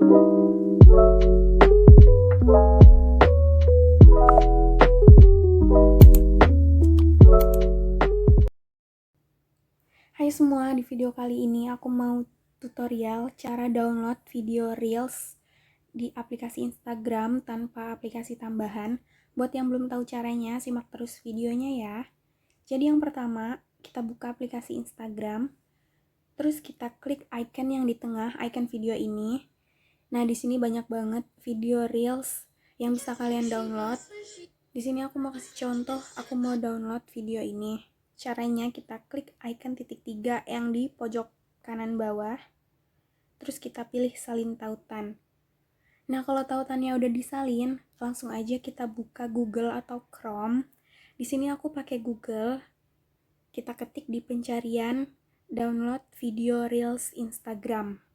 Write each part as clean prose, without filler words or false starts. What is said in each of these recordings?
Hai semua, di video kali ini aku mau tutorial cara download video Reels di aplikasi Instagram tanpa aplikasi tambahan. Buat yang belum tahu caranya, simak terus videonya ya. Jadi yang pertama, kita buka aplikasi Instagram, terus kita klik icon yang di tengah, icon video ini. Nah, di sini banyak banget video Reels yang bisa kalian download. Di sini aku mau kasih contoh, aku mau download video ini. Caranya kita klik icon titik 3 yang di pojok kanan bawah. Terus kita pilih salin tautan. Nah, kalau tautannya udah disalin, langsung aja kita buka Google atau Chrome. Di sini aku pakai Google. Kita ketik di pencarian download video Reels Instagram.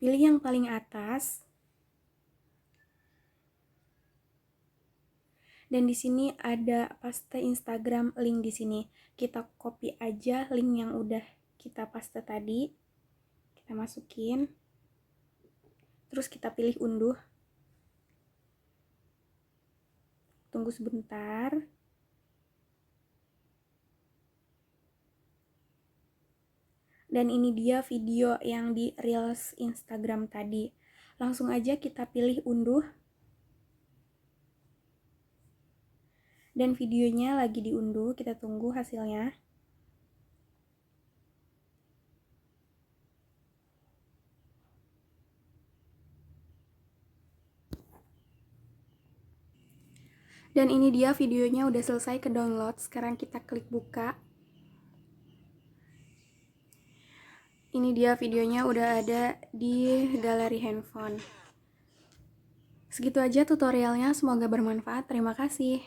Pilih yang paling atas. Dan di sini ada paste Instagram link di sini. Kita copy aja link yang udah kita paste tadi. Kita masukin. Terus kita pilih unduh. Tunggu sebentar. Dan ini dia video yang di Reels Instagram tadi. Langsung aja kita pilih unduh. Dan videonya lagi diunduh, kita tunggu hasilnya. Dan ini dia videonya udah selesai ke download. Sekarang kita klik buka. Ini dia videonya udah ada di galeri handphone. Segitu aja tutorialnya, semoga bermanfaat. Terima kasih.